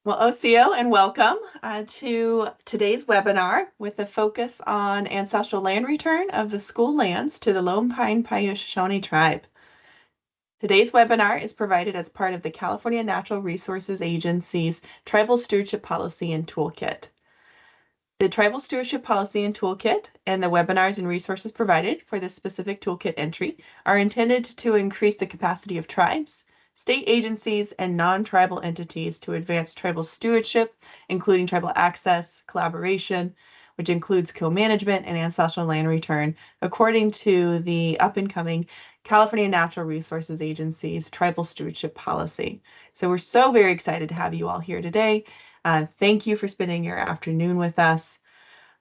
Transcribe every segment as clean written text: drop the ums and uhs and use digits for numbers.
Well, Osio, and welcome to today's webinar with a focus on ancestral land return of the school lands to the Lone Pine Paiute-Shoshone Tribe. Today's webinar is provided as part of the California Natural Resources Agency's Tribal Stewardship Policy and Toolkit. The Tribal Stewardship Policy and Toolkit and the webinars and resources provided for this specific toolkit entry are intended to increase the capacity of tribes, state agencies, and non-tribal entities to advance tribal stewardship, including tribal access, collaboration, which includes co-management and ancestral land return, according to the up-and-coming California Natural Resources Agency's Tribal Stewardship Policy. So we're so very excited to have you all here today. Thank you for spending your afternoon with us.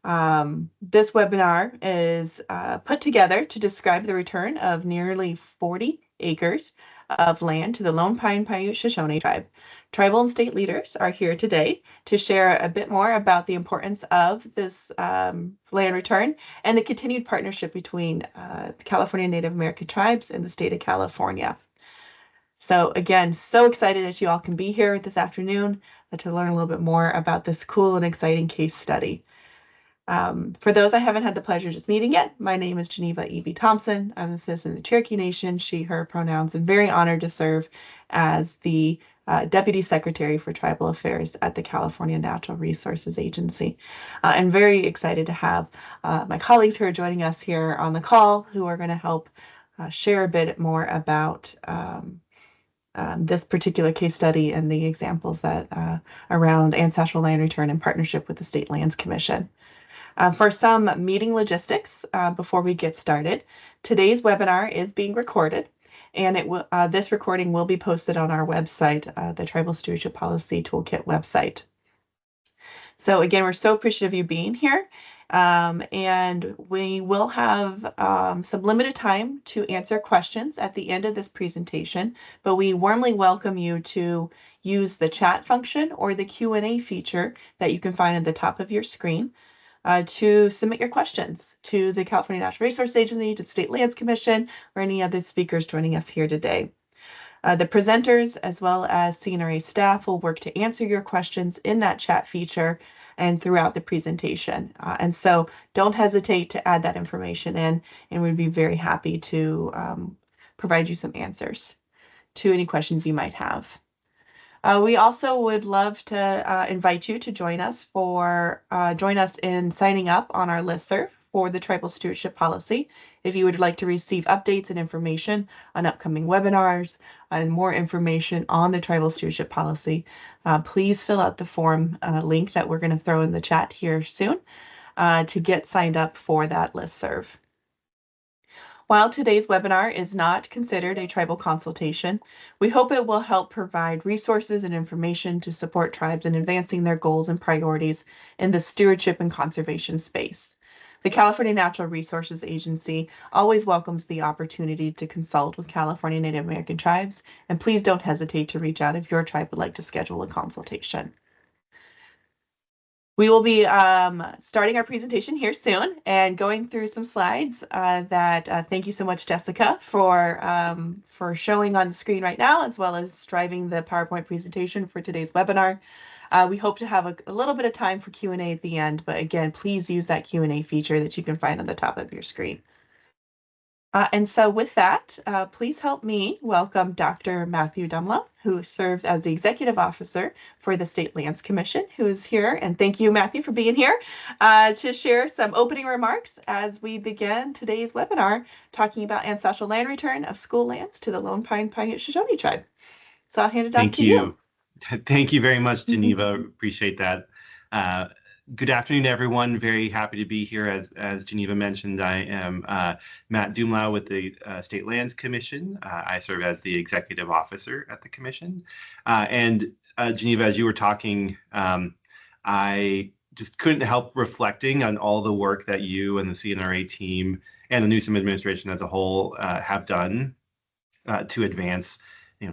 This webinar is put together to describe the return of nearly 40 acres of land to the Lone Pine Paiute-Shoshone Tribe. Tribal and state leaders are here today to share a bit more about the importance of this land return and the continued partnership between the California Native American tribes and the state of California. So again, so excited that you all can be here this afternoon to learn a little bit more about this cool and exciting case study. For those I haven't had the pleasure of just meeting yet, my name is Geneva E.B. Thompson. I'm a citizen of the Cherokee Nation, she, her pronouns, and very honored to serve as the Deputy Secretary for Tribal Affairs at the California Natural Resources Agency. I'm very excited to have my colleagues who are joining us here on the call who are going to help share a bit more about this particular case study and the examples that around ancestral land return in partnership with the State Lands Commission. For some meeting logistics, before we get started, today's webinar is being recorded, and this recording will be posted on our website, the Tribal Stewardship Policy Toolkit website. So again, we're so appreciative of you being here, and we will have some limited time to answer questions at the end of this presentation, but we warmly welcome you to use the chat function or the Q&A feature that you can find at the top of your screen. To submit your questions to the California Natural Resource Agency, to the State Lands Commission, or any other speakers joining us here today. The presenters, as well as CNRA staff, will work to answer your questions in that chat feature and throughout the presentation. And so don't hesitate to add that information in, and we'd be very happy to provide you some answers to any questions you might have. We also would love to invite you to join us in signing up on our listserv for the Tribal Stewardship Policy. If you would like to receive updates and information on upcoming webinars and more information on the Tribal Stewardship Policy, please fill out the form link that we're going to throw in the chat here soon to get signed up for that listserv. While today's webinar is not considered a tribal consultation, we hope it will help provide resources and information to support tribes in advancing their goals and priorities in the stewardship and conservation space. The California Natural Resources Agency always welcomes the opportunity to consult with California Native American tribes, and please don't hesitate to reach out if your tribe would like to schedule a consultation. We will be starting our presentation here soon and going through some slides thank you so much, Jessica, for showing on the screen right now, as well as driving the PowerPoint presentation for today's webinar. We hope to have a little bit of time for Q&A at the end, but again, please use that Q&A feature that you can find on the top of your screen. And so with that, please help me welcome Dr. Matthew Dumlow, who serves as the Executive Officer for the State Lands Commission, who is here. And thank you, Matthew, for being here to share some opening remarks as we begin today's webinar talking about ancestral land return of school lands to the Lone Pine Paiute-Shoshone Tribe. So I'll hand it off to you. Thank you very much, Geneva. Appreciate that. Good afternoon, everyone. Very happy to be here. As Geneva mentioned, I am Matt Dumlow with the State Lands Commission. I serve as the Executive Officer at the Commission. And Geneva, as you were talking, I just couldn't help reflecting on all the work that you and the CNRA team and the Newsom administration as a whole have done to advance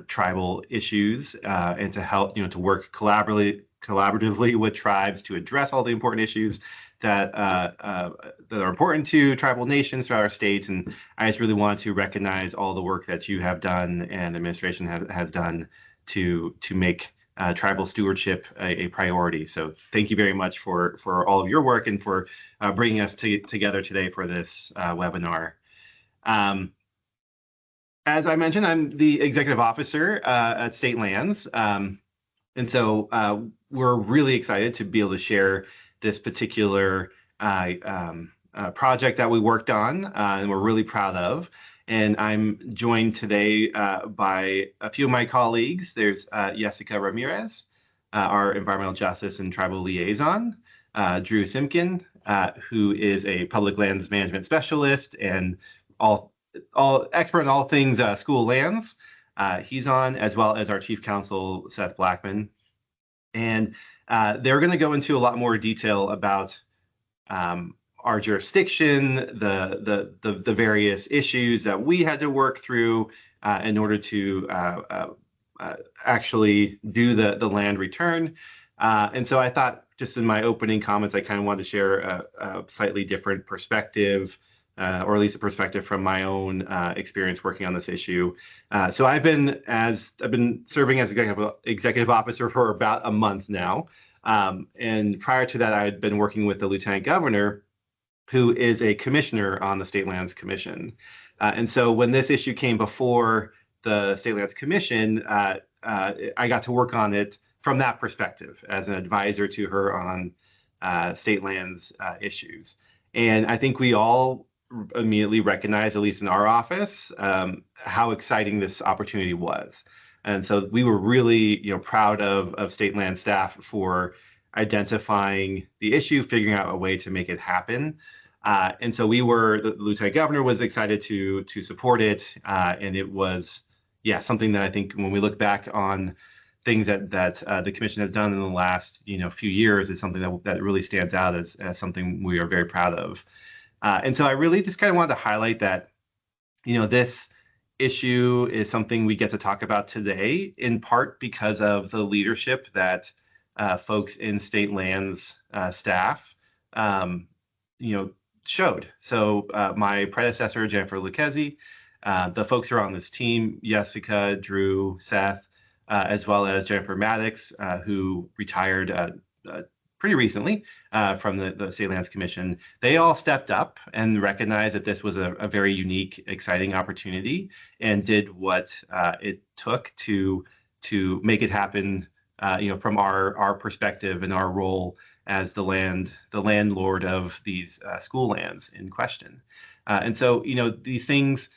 tribal issues and to help, to work collaboratively with tribes to address all the important issues that that are important to tribal nations throughout our states. And I just really want to recognize all the work that you have done and the administration has done to make tribal stewardship a priority. So thank you very much for all of your work and for bringing us together today for this webinar. As I mentioned, I'm the executive officer at State Lands. And so we're really excited to be able to share this particular project that we worked on and we're really proud of. And I'm joined today by a few of my colleagues. There's Jessica Ramirez, our environmental justice and tribal liaison, Drew Simkin, who is a public lands management specialist and all expert in all things school lands. He's on, as well as our chief counsel, Seth Blackman. And they're going to go into a lot more detail about our jurisdiction, the various issues that we had to work through in order to actually do the land return. And so I thought, just in my opening comments, I kind of wanted to share a slightly different perspective, or at least a perspective from my own experience working on this issue. So I've been serving as executive officer for about a month now. And prior to that, I had been working with the lieutenant governor, who is a commissioner on the State Lands Commission. And so when this issue came before the State Lands Commission, I got to work on it from that perspective as an advisor to her on state lands issues. And I think we all immediately recognized, at least in our office, how exciting this opportunity was. And so we were really, proud of state land staff for identifying the issue, figuring out a way to make it happen. And so the lieutenant governor was excited to support it. And it was, something that I think when we look back on things that the commission has done in the last, few years, is something that really stands out as something we are very proud of. And so I really just kind of wanted to highlight that, this issue is something we get to talk about today, in part because of the leadership that folks in state lands staff, showed. So my predecessor, Jennifer Lucchesi, the folks who are on this team, Jessica, Drew, Seth, as well as Jennifer Maddox, who retired pretty recently from the State Lands Commission, they all stepped up and recognized that this was a very unique, exciting opportunity, and did what it took to make it happen. From our perspective and our role as the landlord of these school lands in question. And so these things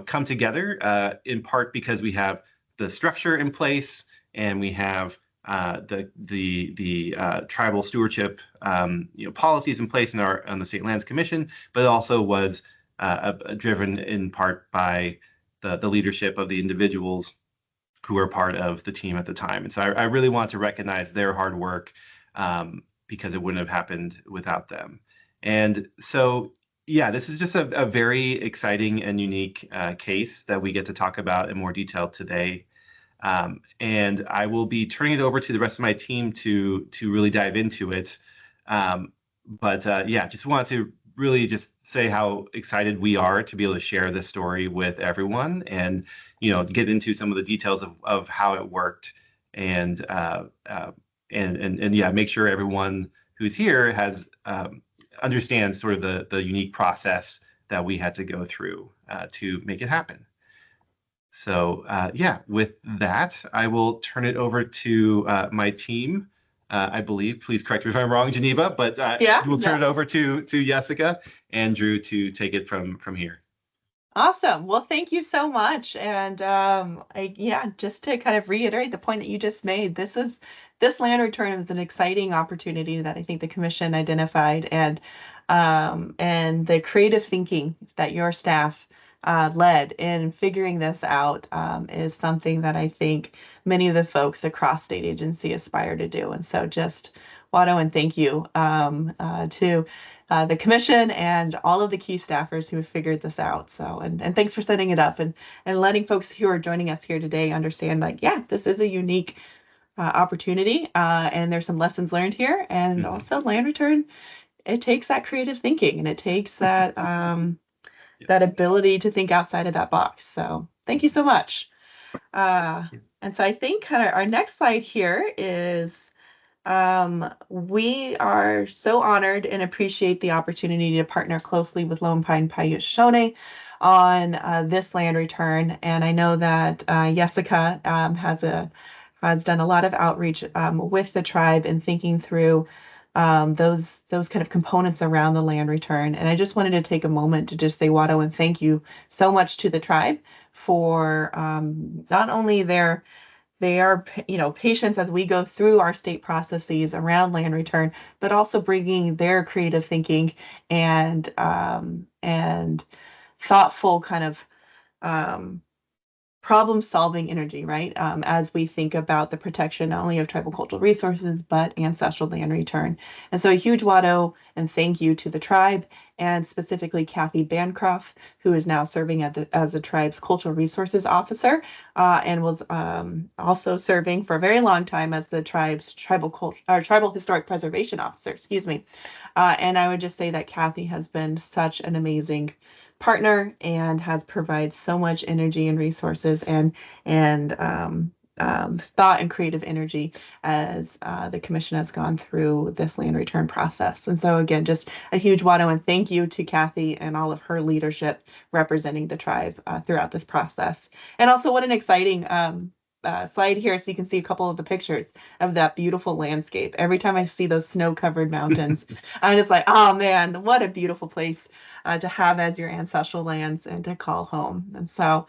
come together in part because we have the structure in place, and we have the tribal stewardship policies in place on the State Lands Commission, but it also was driven in part by the leadership of the individuals who were part of the team at the time. And so I really want to recognize their hard work, because it wouldn't have happened without them. And so, this is just a very exciting and unique case that we get to talk about in more detail today. And I will be turning it over to the rest of my team to really dive into it. Just want to really just say how excited we are to be able to share this story with everyone, and get into some of the details of how it worked, and make sure everyone who's here has understands sort of the unique process that we had to go through to make it happen. So with that, I will turn it over to my team. I believe, please correct me if I'm wrong, Geneva, but we'll turn it over to Jessica and Drew to take it from here. Awesome. Well, thank you so much. And just to kind of reiterate the point that you just made, this land return is an exciting opportunity that I think the commission identified, and the creative thinking that your staff led in figuring this out is something that I think many of the folks across state agency aspire to do. And so just want to thank you to the commission and all of the key staffers who have figured this out. So, and thanks for setting it up and letting folks who are joining us here today understand, this is a unique opportunity, and there's some lessons learned here. And also, land return, it takes that creative thinking, and it takes that that ability to think outside of that box. So thank you so much. And so I think kind of our next slide here is we are so honored and appreciate the opportunity to partner closely with Lone Pine Paiute-Shoshone on this land return. And I know that Jessica has done a lot of outreach with the tribe and thinking through those kind of components around the land return. And I just wanted to take a moment to just say, Watto, and thank you so much to the tribe for not only they are, patients as we go through our state processes around land return, but also bringing their creative thinking and thoughtful kind of problem-solving energy, right? As we think about the protection not only of tribal cultural resources, but ancestral land return. And so a huge Watto and thank you to the tribe, and specifically Kathy Bancroft, who is now serving as the tribe's cultural resources officer, and was also serving for a very long time as the tribe's tribal historic preservation officer, excuse me. And I would just say that Kathy has been such an amazing partner and has provided so much energy and resources and thought and creative energy as the commission has gone through this land return process. And so again, just a huge Watto and thank you to Kathy and all of her leadership representing the tribe throughout this process. And also what an exciting slide here so you can see a couple of the pictures of that beautiful landscape. Every time I see those snow-covered mountains, I'm just like, oh man, what a beautiful place to have as your ancestral lands and to call home. And so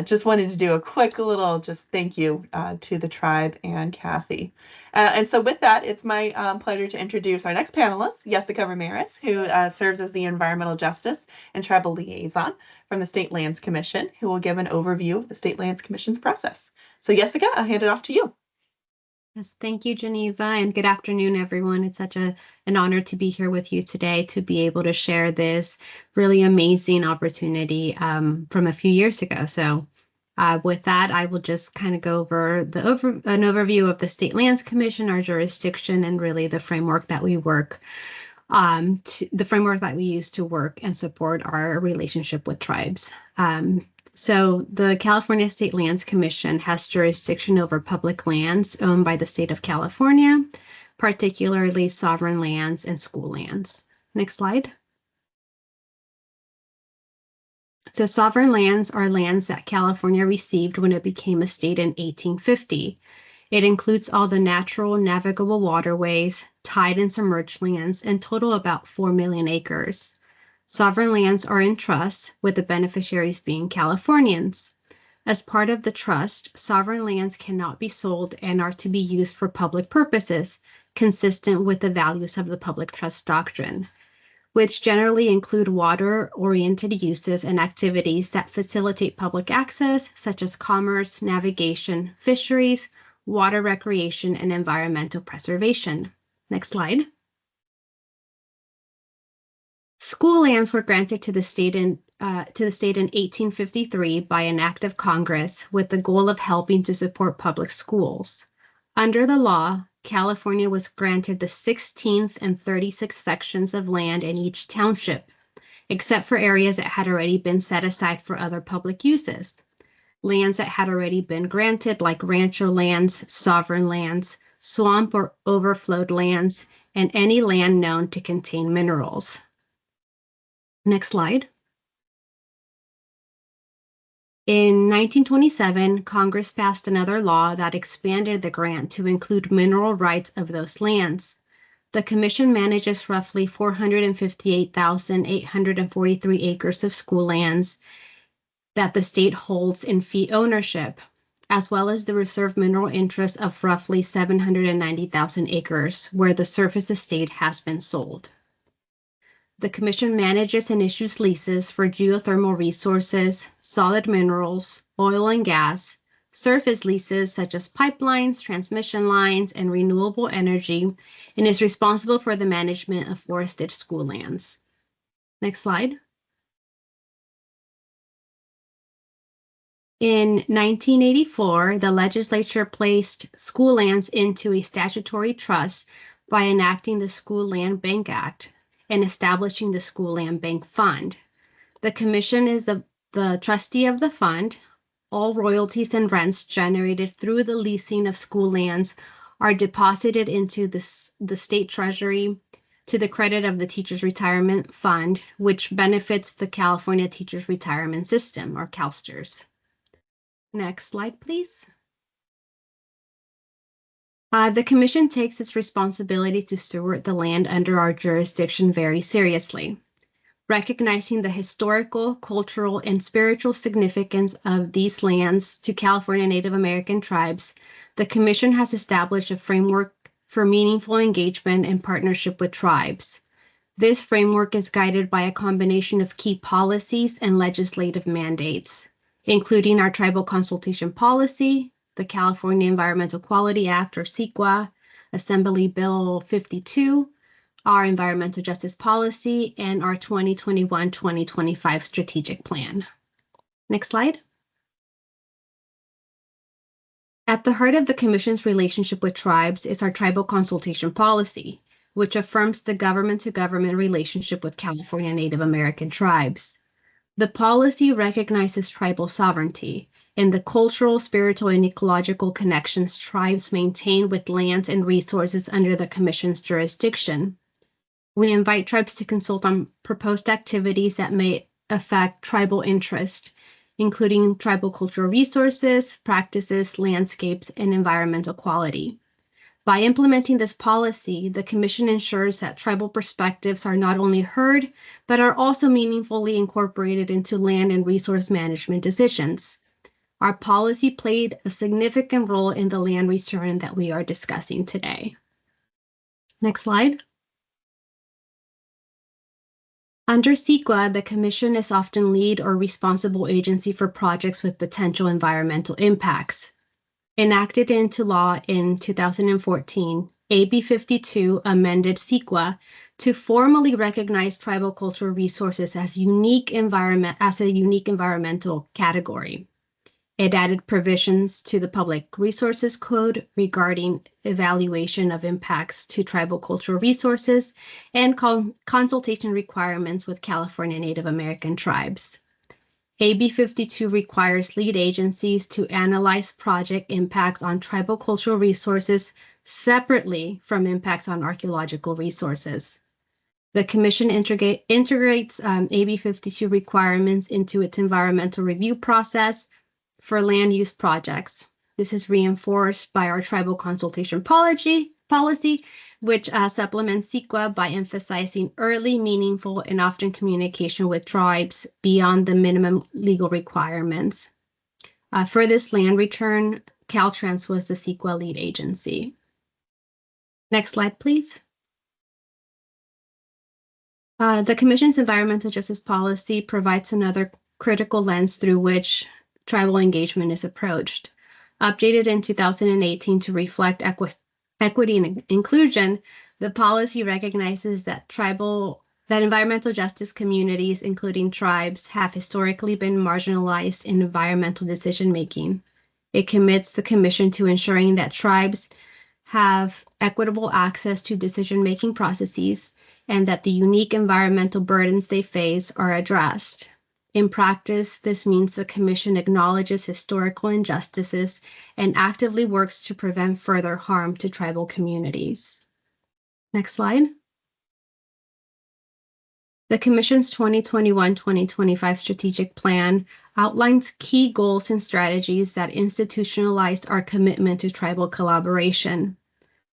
just wanted to do a quick little just thank you to the tribe and Kathy. And so with that, it's my pleasure to introduce our next panelist, Jessica Ramirez, who serves as the Environmental Justice and Tribal Liaison from the State Lands Commission, who will give an overview of the State Lands Commission's process. So Jessica, I'll hand it off to you. Yes, thank you, Geneva, and good afternoon, everyone. It's such an honor to be here with you today to be able to share this really amazing opportunity from a few years ago. So with that, I will just kind of go over an overview of the State Lands Commission, our jurisdiction, and really the framework that we work the framework that we use to work and support our relationship with tribes. So the California State Lands Commission has jurisdiction over public lands owned by the state of California, particularly sovereign lands and school lands. Next slide. So sovereign lands are lands that California received when it became a state in 1850. It includes all the natural navigable waterways, tide and submerged lands, and total about 4 million acres. Sovereign lands are in trust, with the beneficiaries being Californians. As part of the trust, sovereign lands cannot be sold and are to be used for public purposes, consistent with the values of the public trust doctrine, which generally include water-oriented uses and activities that facilitate public access, such as commerce, navigation, fisheries, water recreation, and environmental preservation. Next slide. School lands were granted to the state in 1853 by an act of Congress with the goal of helping to support public schools. Under the law, California was granted the 16th and 36th sections of land in each township, except for areas that had already been set aside for other public uses. Lands that had already been granted, like rancho lands, sovereign lands, swamp or overflowed lands, and any land known to contain minerals. Next slide. In 1927, Congress passed another law that expanded the grant to include mineral rights of those lands. The Commission manages roughly 458,843 acres of school lands that the state holds in fee ownership, as well as the reserve mineral interest of roughly 790,000 acres, where the surface estate has been sold. The Commission manages and issues leases for geothermal resources, solid minerals, oil and gas, surface leases such as pipelines, transmission lines, and renewable energy, and is responsible for the management of forested school lands. Next slide. In 1984, the legislature placed school lands into a statutory trust by enacting the School Land Bank Act and establishing the School Land Bank Fund. The Commission is the trustee of the fund, all royalties and rents generated through the leasing of school lands are deposited into the state treasury to the credit of the Teachers Retirement Fund, which benefits the California Teachers Retirement System, or CalSTRS. Next slide, please. The Commission takes its responsibility to steward the land under our jurisdiction very seriously. Recognizing the historical, cultural, and spiritual significance of these lands to California Native American tribes, the Commission has established a framework for meaningful engagement and partnership with tribes. This framework is guided by a combination of key policies and legislative mandates, including our Tribal Consultation Policy, the California Environmental Quality Act, or CEQA, Assembly Bill 52, our Environmental Justice Policy, and our 2021-2025 Strategic Plan. Next slide. At the heart of the Commission's relationship with tribes is our Tribal Consultation Policy, which affirms the government-to-government relationship with California Native American tribes. The policy recognizes tribal sovereignty and the cultural, spiritual, and ecological connections tribes maintain with lands and resources under the Commission's jurisdiction. We invite tribes to consult on proposed activities that may affect tribal interest, including tribal cultural resources, practices, landscapes, and environmental quality. By implementing this policy, the Commission ensures that tribal perspectives are not only heard, but are also meaningfully incorporated into land and resource management decisions. Our policy played a significant role in the land return that we are discussing today. Next slide. Under CEQA, the Commission is often lead or responsible agency for projects with potential environmental impacts. Enacted into law in 2014, AB 52 amended CEQA to formally recognize tribal cultural resources as a unique environmental category. It added provisions to the Public Resources Code regarding evaluation of impacts to tribal cultural resources and consultation requirements with California Native American tribes. AB 52 requires lead agencies to analyze project impacts on tribal cultural resources separately from impacts on archaeological resources. The Commission integrates AB 52 requirements into its environmental review process for land use projects. This is reinforced by our Tribal Consultation Policy, which supplements CEQA by emphasizing early, meaningful, and often communication with tribes beyond the minimum legal requirements. For this land return, Caltrans was the CEQA lead agency. Next slide, please. The Commission's Environmental Justice Policy provides another critical lens through which tribal engagement is approached. Updated in 2018 to reflect equity and inclusion, the policy recognizes that environmental justice communities, including tribes, have historically been marginalized in environmental decision-making. It commits the Commission to ensuring that tribes have equitable access to decision-making processes and that the unique environmental burdens they face are addressed. In practice, this means the Commission acknowledges historical injustices and actively works to prevent further harm to tribal communities. Next slide. The Commission's 2021-2025 Strategic Plan outlines key goals and strategies that institutionalize our commitment to tribal collaboration.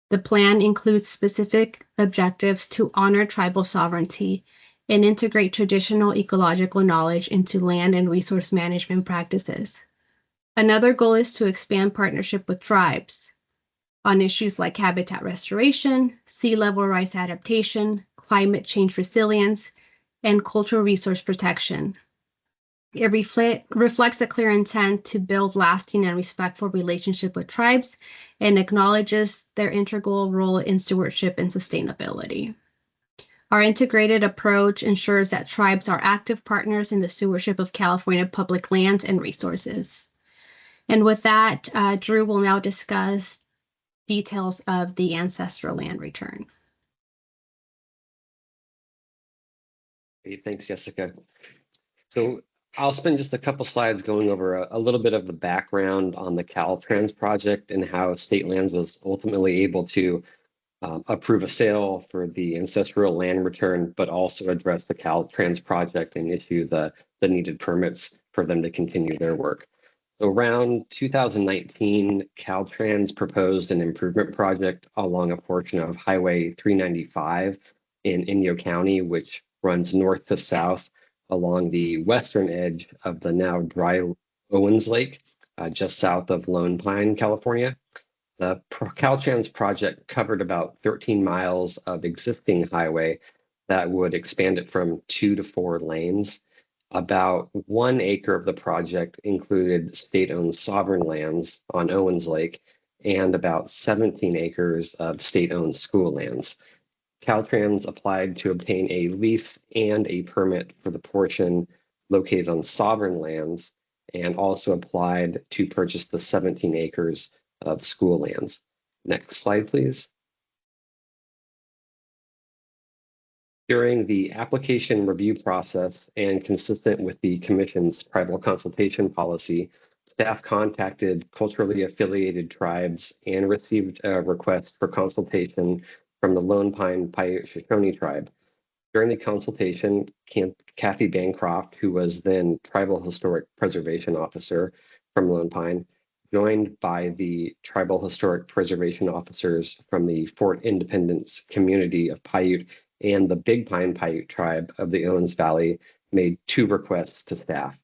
The plan includes specific objectives to honor tribal sovereignty and integrate traditional ecological knowledge into land and resource management practices. Another goal is to expand partnership with tribes on issues like habitat restoration, sea level rise adaptation, climate change resilience, and cultural resource protection. It reflects a clear intent to build lasting and respectful relationship with tribes and acknowledges their integral role in stewardship and sustainability. Our integrated approach ensures that tribes are active partners in the stewardship of California public lands and resources. And with that, Drew will now discuss details of the ancestral land return. Great, thanks, Jessica. So I'll spend just a couple slides going over a little bit of the background on the Caltrans project and how State Lands was ultimately able to approve a sale for the ancestral land return, but also address the Caltrans project and issue the needed permits for them to continue their work. So around 2019, Caltrans proposed an improvement project along a portion of Highway 395 in Inyo County, which runs north to south along the western edge of the now dry Owens Lake, just south of Lone Pine, California. The Caltrans project covered about 13 miles of existing highway that would expand it from 2 to 4 lanes. About 1 acre of the project included state-owned sovereign lands on Owens Lake and about 17 acres of state-owned school lands. Caltrans applied to obtain a lease and a permit for the portion located on sovereign lands and also applied to purchase the 17 acres of school lands. Next slide, please. During the application review process and consistent with the Commission's tribal consultation policy, staff contacted culturally affiliated tribes and received a request for consultation from the Lone Pine Paiute-Shoshone Tribe. During the consultation, Kathy Bancroft, who was then Tribal Historic Preservation Officer from Lone Pine, joined by the Tribal Historic Preservation Officers from the Fort Independence community of Paiute and the Big Pine Paiute tribe of the Owens Valley, made 2 requests to staff.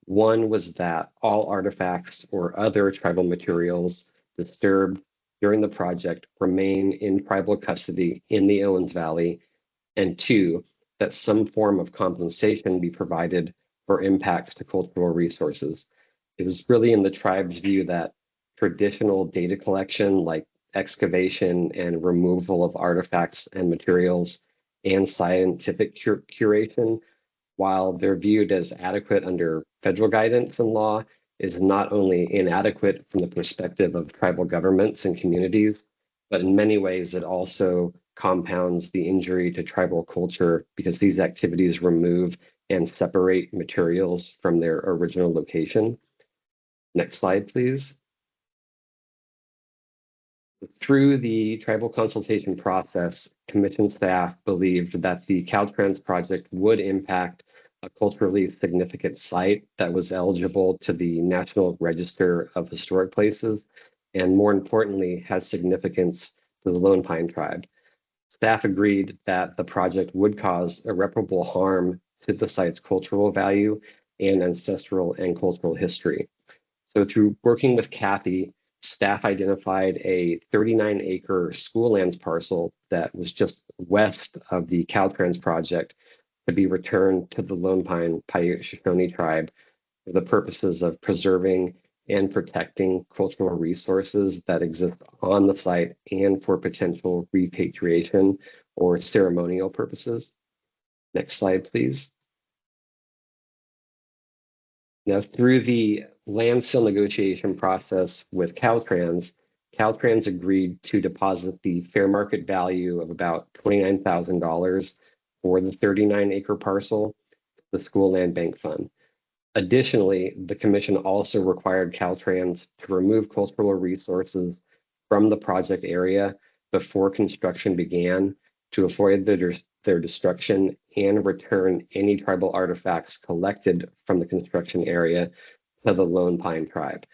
One was that all artifacts or other tribal materials disturbed during the project remain in tribal custody in the Owens Valley, and 2, that some form of compensation be provided for impacts to cultural resources. It was really in the tribe's view that traditional data collection, like excavation and removal of artifacts and materials, and scientific curation, while they're viewed as adequate under federal guidance and law, is not only inadequate from the perspective of tribal governments and communities, but in many ways it also compounds the injury to tribal culture because these activities remove and separate materials from their original location. Next slide, please. Through the tribal consultation process, Commission staff believed that the Caltrans project would impact a culturally significant site that was eligible to the National Register of Historic Places, and more importantly, has significance to the Lone Pine Tribe. Staff agreed that the project would cause irreparable harm to the site's cultural value and ancestral and cultural history. So through working with Kathy, staff identified a 39-acre school lands parcel that was just west of the Caltrans project to be returned to the Lone Pine Paiute-Shoshone Tribe for the purposes of preserving and protecting cultural resources that exist on the site and for potential repatriation or ceremonial purposes. Next slide, please. Now, through the land sale negotiation process with Caltrans, Caltrans agreed to deposit the fair market value of about $29,000 for the 39-acre parcel, the School Land Bank Fund. Additionally, the commission also required Caltrans to remove cultural resources from the project area before construction began to avoid their destruction and return any tribal artifacts collected from the construction area to the Lone Pine Tribe.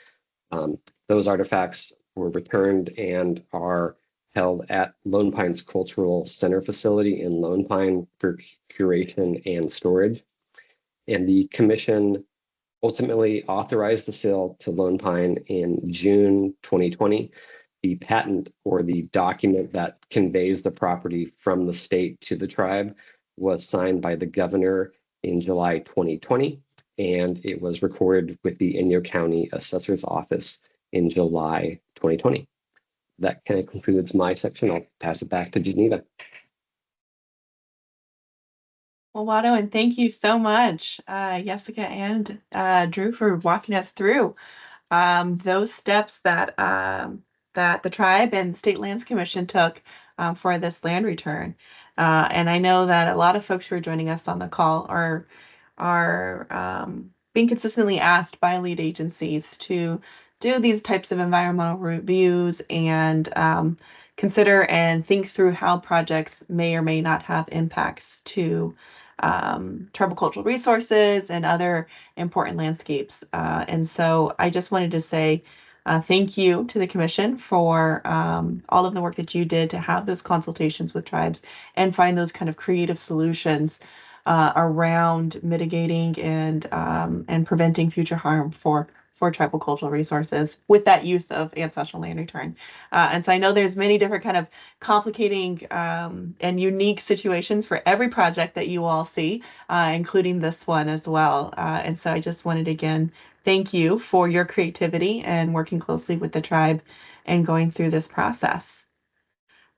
Those artifacts were returned and are held at Lone Pine's Cultural Center facility in Lone Pine for curation and storage. And the commission ultimately authorized the sale to Lone Pine in June 2020. The patent or the document that conveys the property from the state to the tribe was signed by the governor in July 2020, and it was recorded with the Inyo County Assessor's Office in July 2020. That kind of concludes my section. I'll pass it back to Geneva. Well, Wado, and thank you so much, Jessica and Drew, for walking us through those steps that that the tribe and State Lands Commission took for this land return. And I know that a lot of folks who are joining us on the call are being consistently asked by lead agencies to do these types of environmental reviews and consider and think through how projects may or may not have impacts to tribal cultural resources and other important landscapes. And so I just wanted to say thank you to the Commission for all of the work that you did to have those consultations with tribes and find those kind of creative solutions around mitigating and preventing future harm for tribal cultural resources with that use of ancestral land return. And so I know there's many different kind of complicating and unique situations for every project that you all see, including this one as well. And so I just wanted to again thank you for your creativity and working closely with the tribe and going through this process.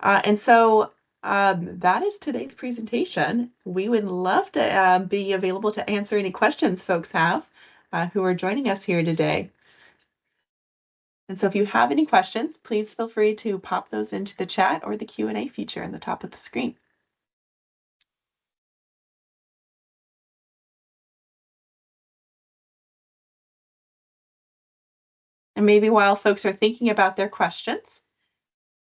And so that is today's presentation. We would love to be available to answer any questions folks have who are joining us here today. And so if you have any questions, please feel free to pop those into the chat or the Q&A feature in the top of the screen. And maybe while folks are thinking about their questions,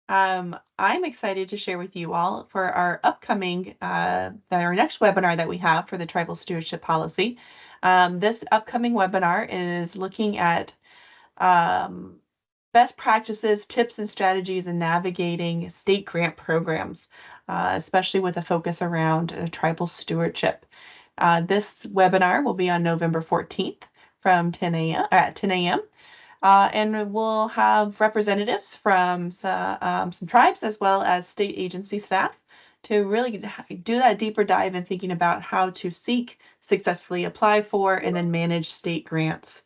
I'm excited to share with you all for our upcoming, our next webinar that we have for the Tribal Stewardship Policy. This upcoming webinar is looking at best practices, tips, and strategies in navigating state grant programs, especially with a focus around tribal stewardship. This webinar will be on November 14th from 10 a.m. And we'll have representatives from some tribes as well as state agency staff to really do that deeper dive in thinking about how to seek, successfully apply for, and then manage state grants.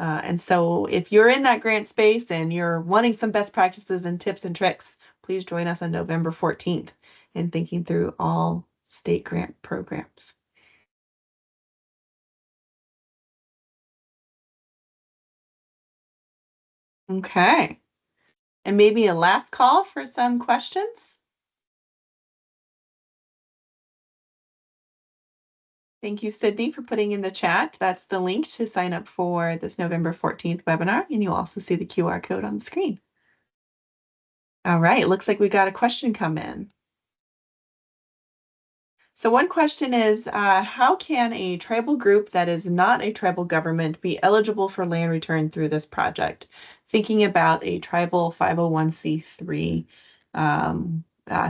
And so if you're in that grant space and you're wanting some best practices and tips and tricks, please join us on November 14th in thinking through all state grant programs. Okay. And maybe a last call for some questions. Thank you, Sydney, for putting in the chat. That's the link to sign up for this November 14th webinar, and you'll also see the QR code on the screen. All right, looks like we got a question come in. So one question is, how can a tribal group that is not a tribal government be eligible for land return through this project? Thinking about a tribal 501c3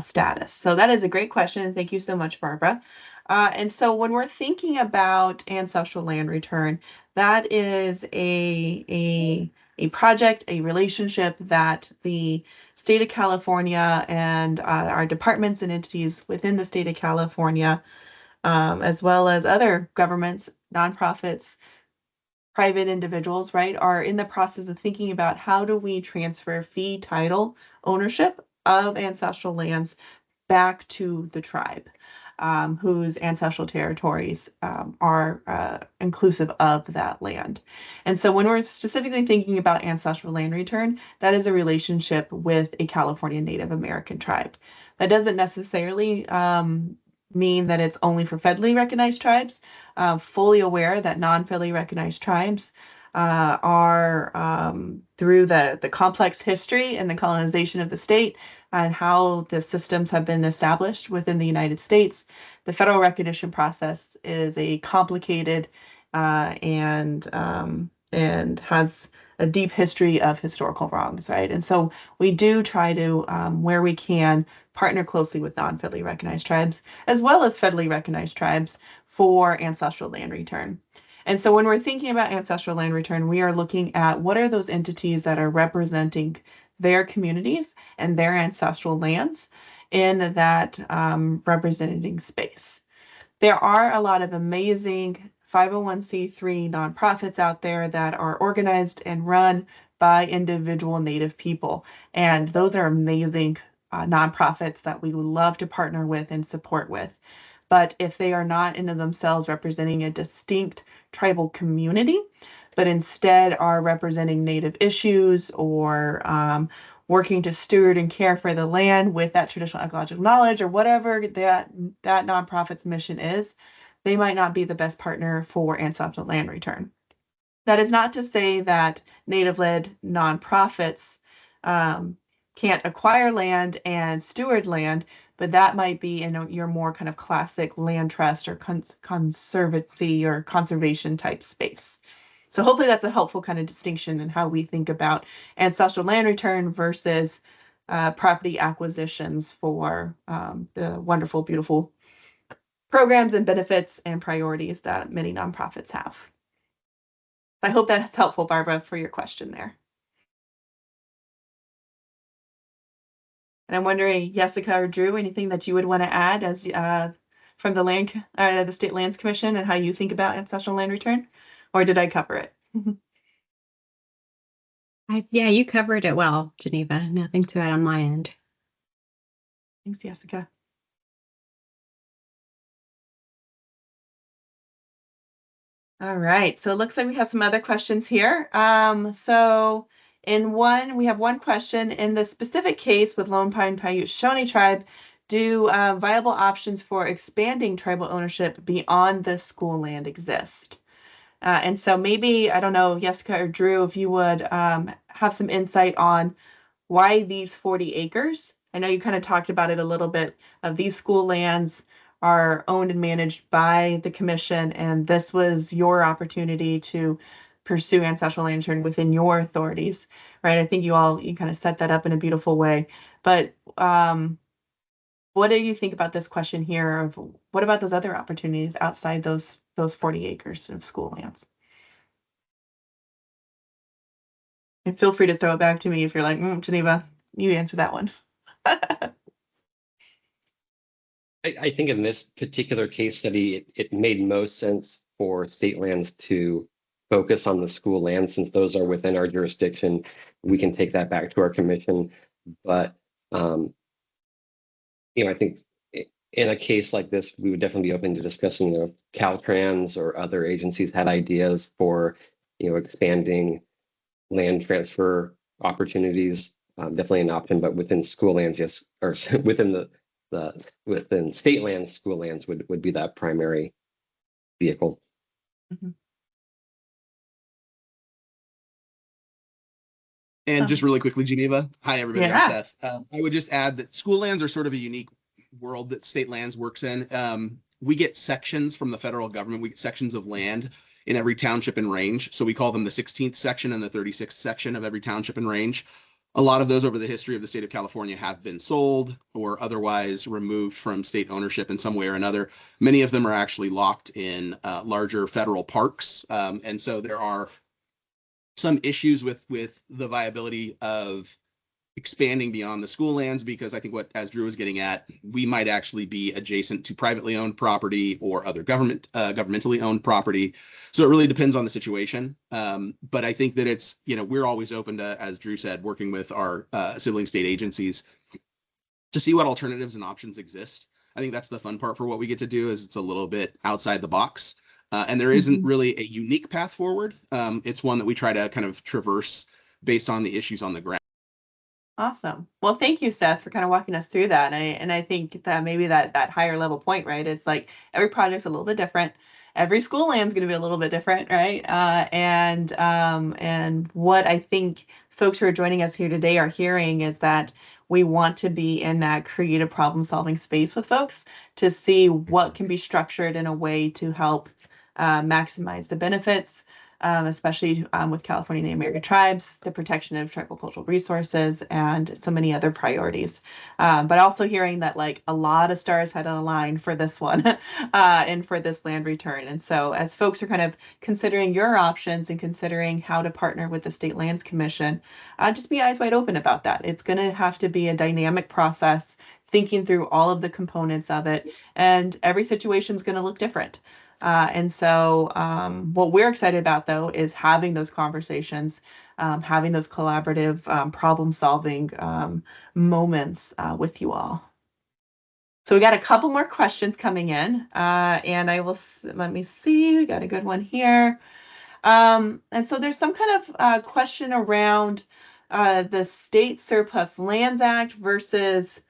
status. So that is a great question, and thank you so much, Barbara. And so when we're thinking about ancestral land return, that is a project, a relationship that the state of California and our departments and entities within the state of California, as well as other governments, nonprofits, private individuals, right, are in the process of thinking about how do we transfer fee title ownership of ancestral lands back to the tribe, whose ancestral territories are inclusive of that land. And so when we're specifically thinking about ancestral land return, that is a relationship with a California Native American tribe. That doesn't necessarily mean that it's only for federally recognized tribes. Fully aware that non-federally recognized tribes are through the complex history and the colonization of the state and how the systems have been established within the United States. The federal recognition process is a complicated and has a deep history of historical wrongs, right? And so we do try to, where we can, partner closely with non-federally recognized tribes, as well as federally recognized tribes for ancestral land return. And so when we're thinking about ancestral land return, we are looking at what are those entities that are representing their communities and their ancestral lands in that representing space. There are a lot of amazing 501c3 nonprofits out there that are organized and run by individual Native people. And those are amazing nonprofits that we would love to partner with and support with. But if they are not in themselves representing a distinct tribal community, but instead are representing Native issues or working to steward and care for the land with that traditional ecological knowledge or whatever that nonprofit's mission is, they might not be the best partner for ancestral land return. That is not to say that Native-led nonprofits can't acquire land and steward land, but that might be in your more kind of classic land trust or conservancy or conservation type space. So hopefully that's a helpful kind of distinction in how we think about ancestral land return versus property acquisitions for the wonderful, beautiful programs and benefits and priorities that many nonprofits have. I hope that's helpful, Barbara, for your question there. And I'm wondering, Jessica or Drew, anything that you would want to add as from the State Lands Commission and how you think about ancestral land return, or did I cover it? Yeah, you covered it well, Geneva. Nothing to add on my end. Thanks, Jessica. All right, so it looks like we have some other questions here. So we have one question. In the specific case with Lone Pine Paiute-Shoshone Tribe, do viable options for expanding tribal ownership beyond the school land exist? And so maybe, I don't know, Jessica or Drew, if you would have some insight on why these 40 acres. I know you kind of talked about it a little bit. These school lands are owned and managed by the commission, and this was your opportunity to pursue ancestral land return within your authorities, right? I think you kind of set that up in a beautiful way. But what do you think about this question here of what about those other opportunities outside those 40 acres of school lands? And feel free to throw it back to me if you're like, Geneva, you answer that one. I think in this particular case study, it made most sense for state lands to focus on the school lands since those are within our jurisdiction. We can take that back to our commission. But, I think in a case like this, we would definitely be open to discussing, Caltrans or other agencies had ideas for, expanding land transfer opportunities. Definitely an option, but within school lands, yes, or within within state lands, school lands would be that primary vehicle. Mhm. And just really quickly, Geneva. Hi, everybody. Yeah. I'm Seth. I would just add that school lands are sort of a unique world that state lands works in. We get sections from the federal government. We get sections of land in every township and range. So we call them the 16th section and the 36th section of every township and range. A lot of those over the history of the state of California have been sold or otherwise removed from state ownership in some way or another. Many of them are actually locked in larger federal parks. And so there are some issues with the viability of expanding beyond the school lands, because I think as Drew was getting at, we might actually be adjacent to privately owned property or other governmentally owned property. So it really depends on the situation. But I think that it's, we're always open to, as Drew said, working with our sibling state agencies to see what alternatives and options exist. I think that's the fun part for what we get to do, is it's a little bit outside the box. And there isn't really a unique path forward. It's one that we try to kind of traverse based on the issues on the ground. Awesome. Well, thank you, Seth, for kind of walking us through that. And I think that maybe that higher level point, right? It's like every project's a little bit different. Every school land's going to be a little bit different, right? And what I think folks who are joining us here today are hearing is that we want to be in that creative problem solving space with folks to see what can be structured in a way to help maximize the benefits, especially with California Native American tribes, the protection of tribal cultural resources, and so many other priorities. But also hearing that like a lot of stars had aligned for this one and for this land return. And so as folks are kind of considering your options and considering how to partner with the State Lands Commission, just be eyes wide open about that. It's going to have to be a dynamic process, thinking through all of the components of it, and every situation is going to look different. And so what we're excited about, though, is having those conversations, having those collaborative problem-solving moments with you all. So we got a couple more questions coming in, and let me see, we got a good one here. And so there's some kind of question around the State Surplus Lands Act versus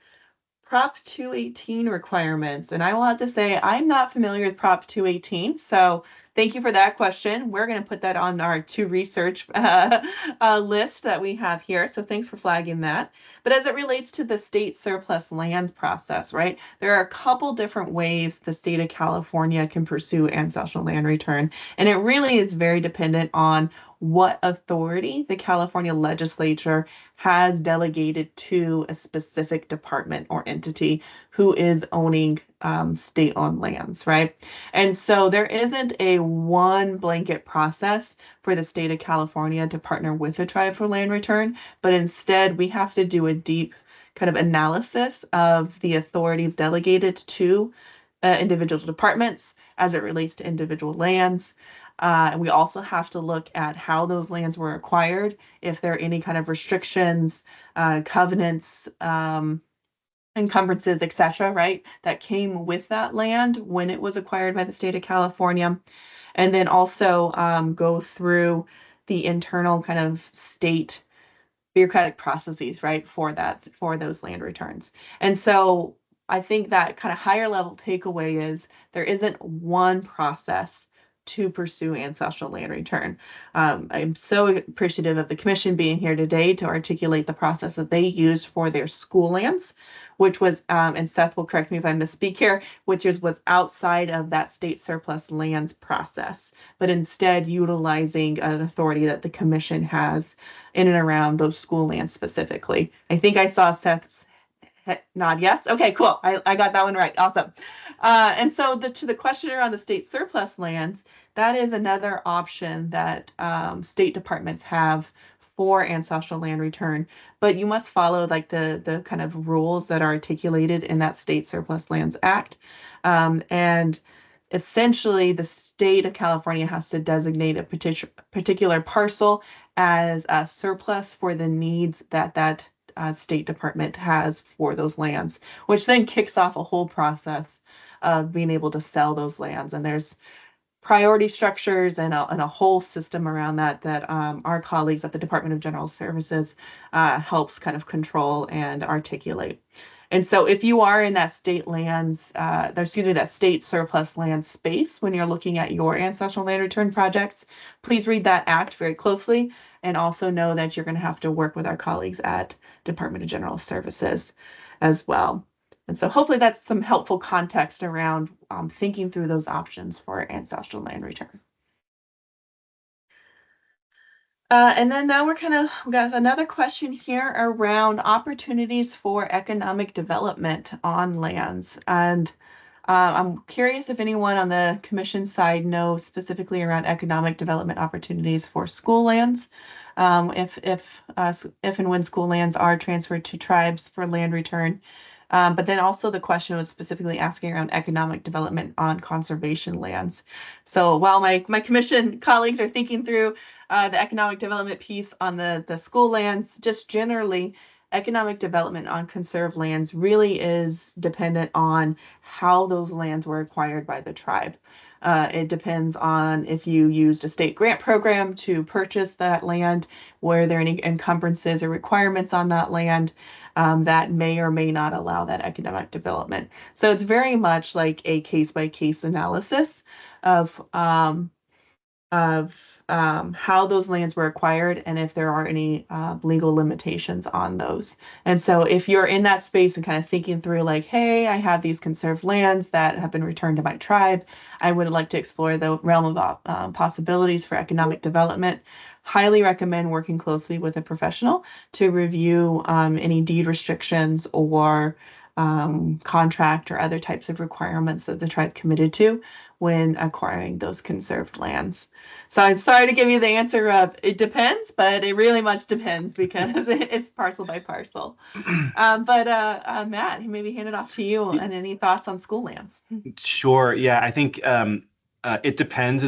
Prop 218 requirements. And I will have to say, I'm not familiar with Prop 218. So thank you for that question. We're going to put that on our to research list that we have here. So thanks for flagging that. But as it relates to the state surplus lands process, right, there are a couple different ways the state of California can pursue ancestral land return. And it really is very dependent on what authority the California legislature has delegated to a specific department or entity who is owning state-owned lands, right? And so there isn't a one blanket process for the state of California to partner with a tribe for land return, but instead we have to do a deep kind of analysis of the authorities delegated to individual departments as it relates to individual lands. We also have to look at how those lands were acquired, if there are any kind of restrictions, covenants, encumbrances, etc., right, that came with that land when it was acquired by the state of California. And then also go through the internal kind of state bureaucratic processes, right, for those land returns. And so I think that kind of higher level takeaway is there isn't one process to pursue ancestral land return. I'm so appreciative of the commission being here today to articulate the process that they used for their school lands, which was, and Seth will correct me if I misspeak here, which was outside of that state surplus lands process, but instead utilizing an authority that the commission has in and around those school lands specifically. I think I saw Seth's nod yes. Okay, cool. I got that one right. Awesome. And so to the question around the state surplus lands, that is another option that state departments have for ancestral land return, but you must follow like the kind of rules that are articulated in that State Surplus Lands Act. And essentially the state of California has to designate a particular parcel as a surplus for the needs that State Department has for those lands, which then kicks off a whole process of being able to sell those lands. And there's priority structures and a whole system around that our colleagues at the Department of General Services helps kind of control and articulate. And so if you are in that that state surplus land space when you're looking at your ancestral land return projects, please read that act very closely and also know that you're going to have to work with our colleagues at Department of General Services as well. And so hopefully that's some helpful context around thinking through those options for ancestral land return. And then now we got another question here around opportunities for economic development on lands. And I'm curious if anyone on the commission side knows specifically around economic development opportunities for school lands, if and when school lands are transferred to tribes for land return. But then also the question was specifically asking around economic development on conservation lands. So while my commission colleagues are thinking through the economic development piece on the school lands, just generally, economic development on conserved lands really is dependent on how those lands were acquired by the tribe. It depends on if you used a state grant program to purchase that land, were there any encumbrances or requirements on that land that may or may not allow that economic development. So it's very much like a case-by-case analysis of how those lands were acquired and if there are any legal limitations on those. And so if you're in that space and kind of thinking through like, hey, I have these conserved lands that have been returned to my tribe, I would like to explore the realm of possibilities for economic development. Highly recommend working closely with a professional to review any deed restrictions or contract or other types of requirements that the tribe committed to when acquiring those conserved lands. So I'm sorry to give you the answer of it depends, but it really much depends because it's parcel by parcel. But Matt, maybe hand it off to you and any thoughts on school lands. Sure. Yeah, I think it depends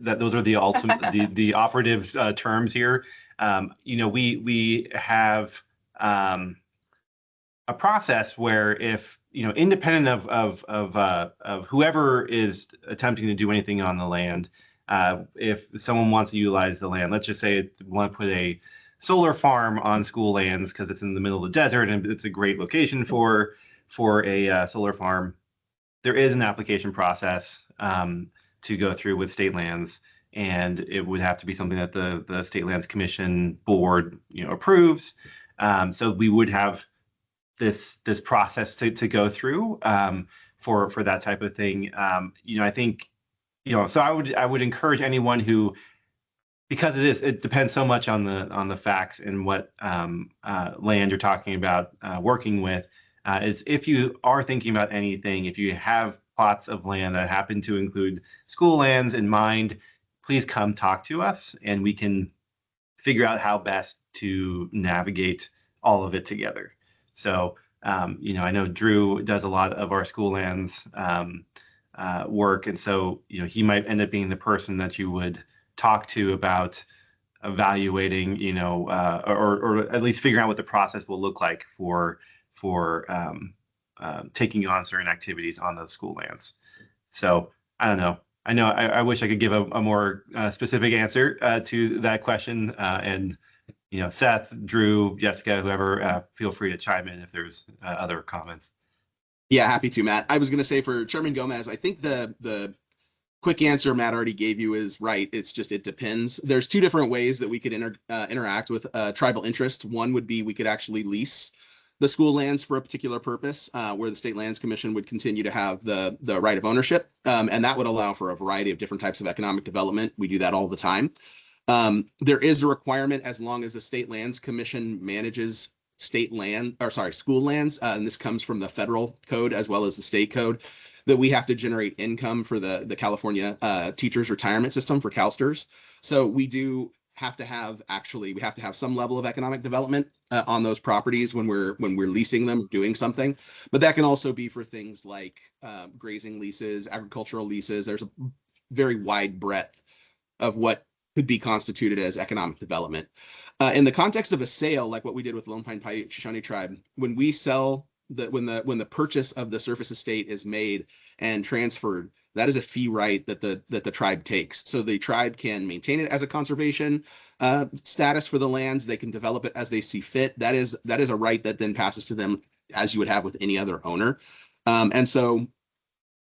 that those are the ultimate the operative terms here. We have a process where if independent of whoever is attempting to do anything on the land, if someone wants to utilize the land, let's just say we want to put a solar farm on school lands because it's in the middle of the desert and it's a great location for for a solar farm, there is an application process to go through with state lands, and it would have to be something that the State Lands Commission board, approves. So we would have this process to go through for that type of thing. I think, so I would encourage anyone who, because it depends so much on the facts and what land you're talking about working with, is if you are thinking about anything, if you have plots of land that happen to include school lands in mind, please come talk to us and we can figure out how best to navigate all of it together. So, I know Drew does a lot of our school lands work, and so he might end up being the person that you would talk to about evaluating, or at least figuring out what the process will look like for taking on certain activities on those school lands. So I don't know. I wish I could give a more specific answer to that question. And Seth, Drew, Jessica, whoever, feel free to chime in if there's other comments. Yeah, happy to, Matt. I was going to say for Chairman Gomez, I think the quick answer Matt already gave you is right. It's just, it depends. There's two different ways that we could interact with tribal interest. One would be we could actually lease the school lands for a particular purpose, where the State Lands Commission would continue to have the right of ownership. And that would allow for a variety of different types of economic development. We do that all the time. There is a requirement, as long as the State Lands Commission manages school lands, and this comes from the federal code as well as the state code, that we have to generate income for the California teachers retirement system for CalSTRS. So we do have to have some level of economic development on those properties when we're leasing them, doing something. But that can also be for things like grazing leases, agricultural leases. There's a very wide breadth of what could be constituted as economic development. In the context of a sale, like what we did with Lone Pine Paiute-Shoshone Tribe, when we sell when the purchase of the surface estate is made and transferred, that is a fee right that the tribe takes. So the tribe can maintain it as a conservation status for the lands. They can develop it as they see fit. That is a right that then passes to them as you would have with any other owner. And so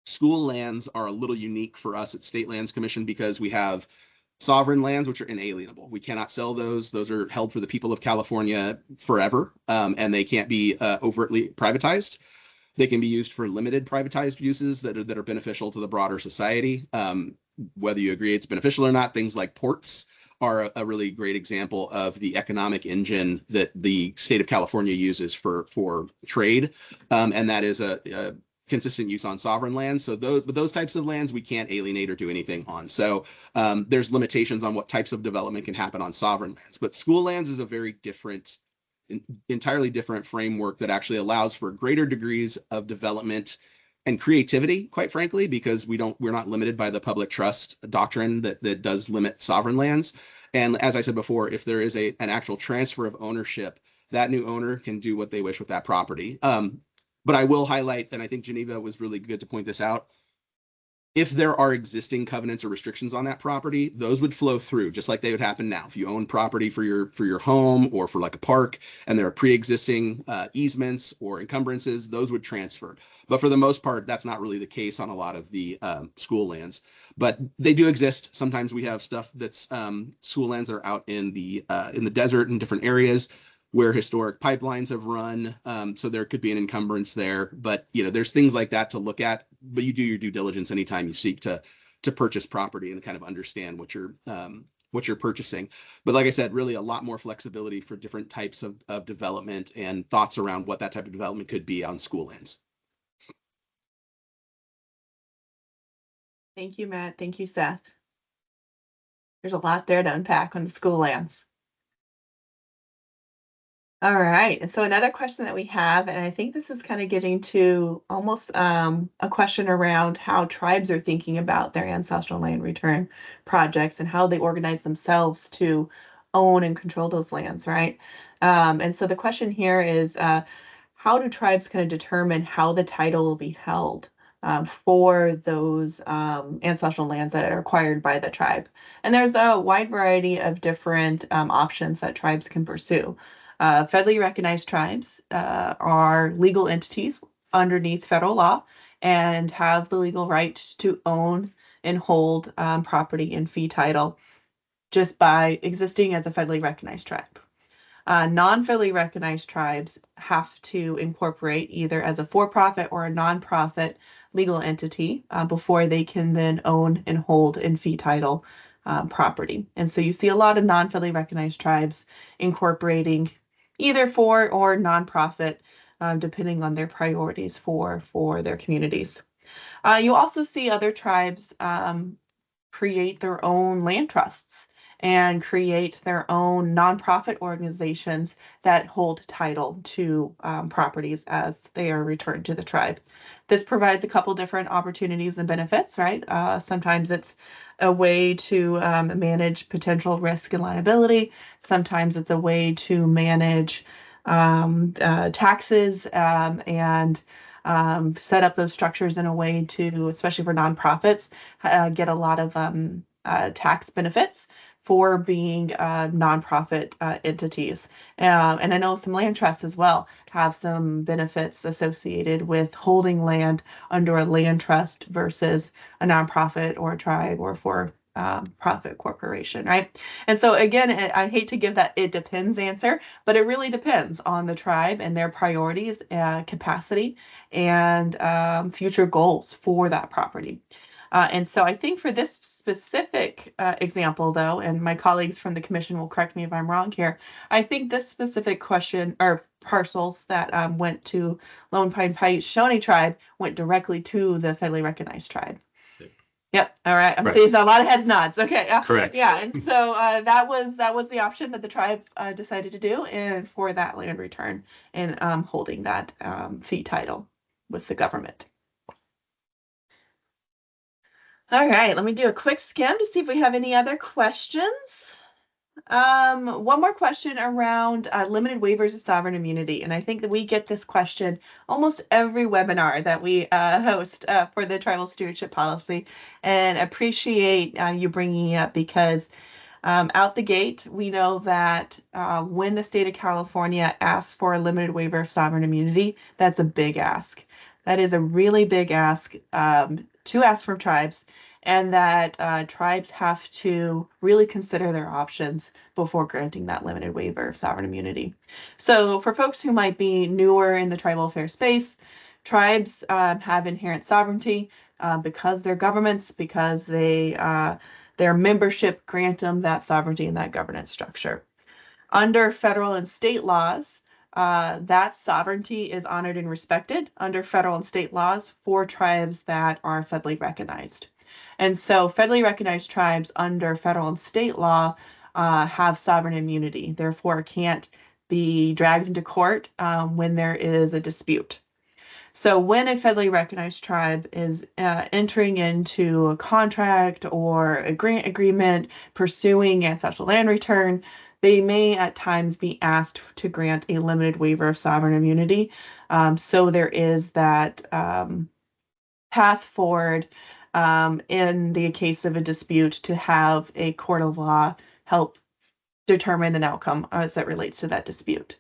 school lands are a little unique for us at State Lands Commission because we have sovereign lands, which are inalienable. We cannot sell those. Those are held for the people of California forever, and they can't be overtly privatized. They can be used for limited privatized uses that are beneficial to the broader society. Whether you agree it's beneficial or not, things like ports are a really great example of the economic engine that the state of California uses for trade, and that is a consistent use on sovereign lands. So those types of lands we can't alienate or do anything on. So there's limitations on what types of development can happen on sovereign lands. But school lands is a very different, entirely different framework that actually allows for greater degrees of development and creativity, quite frankly, because we're not limited by the public trust doctrine that does limit sovereign lands. And as I said before, if there is an actual transfer of ownership, that new owner can do what they wish with that property. But I will highlight, and I think Geneva was really good to point this out, if there are existing covenants or restrictions on that property, those would flow through just like they would happen now. If you own property for your home or for like a park and there are pre-existing easements or encumbrances, those would transfer. But for the most part, that's not really the case on a lot of the school lands. But they do exist. Sometimes we have stuff that's school lands that are out in the desert in different areas where historic pipelines have run. So there could be an encumbrance there, but there's things like that to look at, but you do your due diligence anytime you seek to purchase property and kind of understand what you're purchasing. But like I said, really a lot more flexibility for different types of development and thoughts around what that type of development could be on school lands. Thank you, Matt. Thank you, Seth. There's a lot there to unpack on the school lands. All right. And so another question that we have, and I think this is kind of getting to almost a question around how tribes are thinking about their ancestral land return projects and how they organize themselves to own and control those lands, right? And so the question here is, how do tribes kind of determine how the title will be held for those ancestral lands that are acquired by the tribe? And there's a wide variety of different options that tribes can pursue. Federally recognized tribes are legal entities underneath federal law and have the legal right to own and hold property in fee title just by existing as a federally recognized tribe. Non-federally recognized tribes have to incorporate either as a for-profit or a nonprofit legal entity before they can then own and hold in fee title property. And so you see a lot of non-federally recognized tribes incorporating either for or nonprofit, depending on their priorities for their communities. You also see other tribes create their own land trusts and create their own nonprofit organizations that hold title to properties as they are returned to the tribe. This provides a couple different opportunities and benefits, right? Sometimes it's a way to manage potential risk and liability. Sometimes it's a way to manage taxes and set up those structures in a way to, especially for nonprofits, get a lot of tax benefits for being nonprofit entities. And I know some land trusts as well have some benefits associated with holding land under a land trust versus a nonprofit or a tribe or for profit corporation, right? And so again, I hate to give that it depends answer, but it really depends on the tribe and their priorities, capacity, and future goals for that property. And so I think for this specific example, though, and my colleagues from the commission will correct me if I'm wrong here, I think this specific question or parcels that went to Lone Pine Paiute-Shoshone Tribe went directly to the federally recognized tribe. Yep. All right. I'm seeing a lot of heads nods. Okay. Correct. Yeah. And so that was the option that the tribe decided to do, and for that land return and holding that fee title with the government. All right, let me do a quick skim to see if we have any other questions. One more question around limited waivers of sovereign immunity. And I think that we get this question almost every webinar that we host for the tribal stewardship policy, and appreciate you bringing it up because out the gate, we know that when the state of California asks for a limited waiver of sovereign immunity, that's a big ask. That is a really big ask to ask from tribes, and that tribes have to really consider their options before granting that limited waiver of sovereign immunity. So for folks who might be newer in the tribal affairs space, tribes have inherent sovereignty because they're governments, because their membership grant them that sovereignty and that governance structure. Under federal and state laws, that sovereignty is honored and respected under federal and state laws for tribes that are federally recognized. And so federally recognized tribes under federal and state law have sovereign immunity, therefore can't be dragged into court when there is a dispute. So when a federally recognized tribe is entering into a contract or a grant agreement pursuing ancestral land return, they may at times be asked to grant a limited waiver of sovereign immunity. So there is that path forward in the case of a dispute to have a court of law help determine an outcome as it relates to that dispute.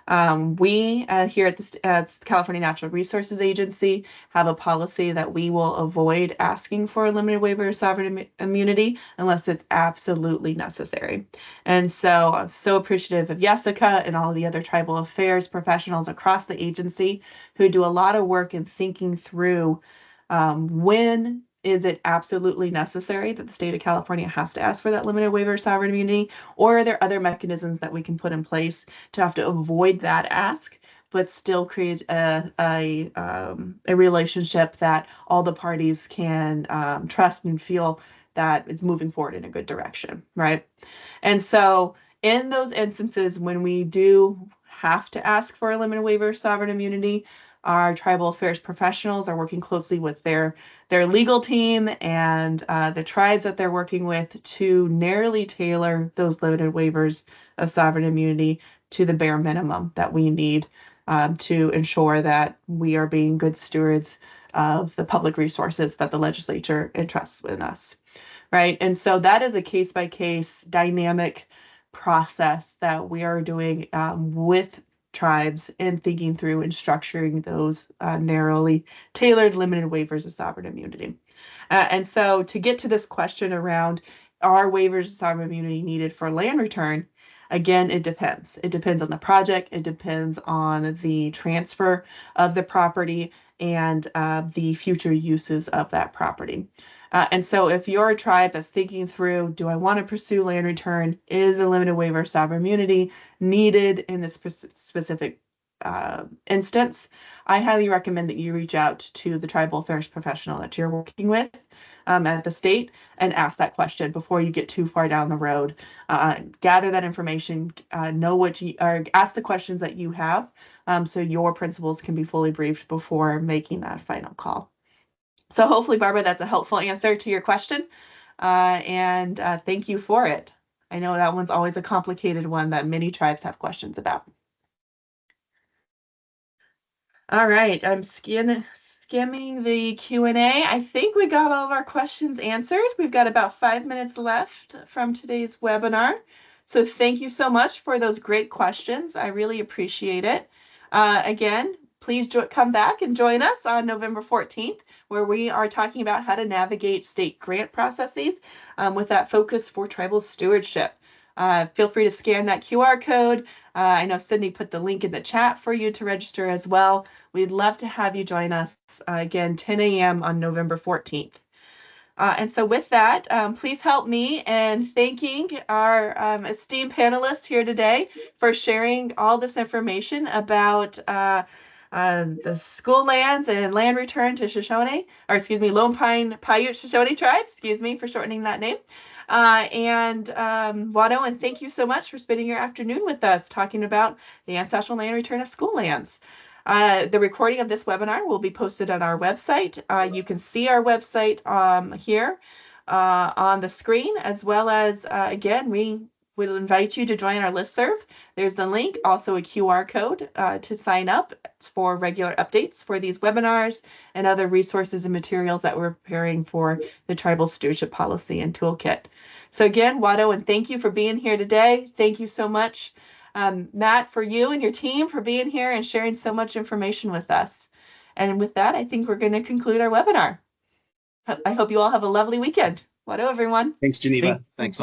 We here at the California Natural Resources Agency have a policy that we will avoid asking for a limited waiver of sovereign immunity unless it's absolutely necessary. And so I'm so appreciative of Jessica and all of the other tribal affairs professionals across the agency who do a lot of work in thinking through when is it absolutely necessary that the state of California has to ask for that limited waiver of sovereign immunity, or are there other mechanisms that we can put in place to have to avoid that ask, but still create a relationship that all the parties can trust and feel that it's moving forward in a good direction, right? And so in those instances when we do have to ask for a limited waiver of sovereign immunity, our tribal affairs professionals are working closely with their legal team and the tribes that they're working with to narrowly tailor those limited waivers of sovereign immunity to the bare minimum that we need to ensure that we are being good stewards of the public resources that the legislature entrusts in us, right? And so that is a case-by-case dynamic process that we are doing with tribes in thinking through and structuring those narrowly tailored limited waivers of sovereign immunity. And so to get to this question around, are waivers of sovereign immunity needed for land return? Again, it depends. It depends on the project. It depends on the transfer of the property and the future uses of that property. And so if you're a tribe that's thinking through, do I want to pursue land return? Is a limited waiver of sovereign immunity needed in this specific instance? I highly recommend that you reach out to the tribal affairs professional that you're working with at the state and ask that question before you get too far down the road. Gather that information, know what you, or ask the questions that you have, so your principals can be fully briefed before making that final call. So hopefully, Barbara, that's a helpful answer to your question, and thank you for it. I know that one's always a complicated one that many tribes have questions about. All right, I'm skimming the Q&A. I think we got all of our questions answered. We've got about 5 minutes left from today's webinar. So thank you so much for those great questions. I really appreciate it. Again, please come back and join us on November 14th, where we are talking about how to navigate state grant processes with that focus for tribal stewardship. Feel free to scan that QR code. I know Sydney put the link in the chat for you to register as well. We'd love to have you join us again, 10 a.m. on November 14th. And so with that, please help me in thanking our esteemed panelists here today for sharing all this information about the school lands and land return to Shoshone, or excuse me, Lone Pine Paiute-Shoshone Tribe, excuse me for shortening that name. Wado, and thank you so much for spending your afternoon with us talking about the ancestral land return of school lands. The recording of this webinar will be posted on our website. You can see our website here on the screen, as well as, again, we will invite you to join our listserv. There's the link, also a QR code to sign up for regular updates for these webinars and other resources and materials that we're preparing for the Tribal Stewardship Policy and Toolkit. So again, Wado, and thank you for being here today. Thank you so much, Matt, for you and your team for being here and sharing so much information with us. And with that, I think we're going to conclude our webinar. I hope you all have a lovely weekend. Wado, everyone. Thanks, Geneva. Thanks.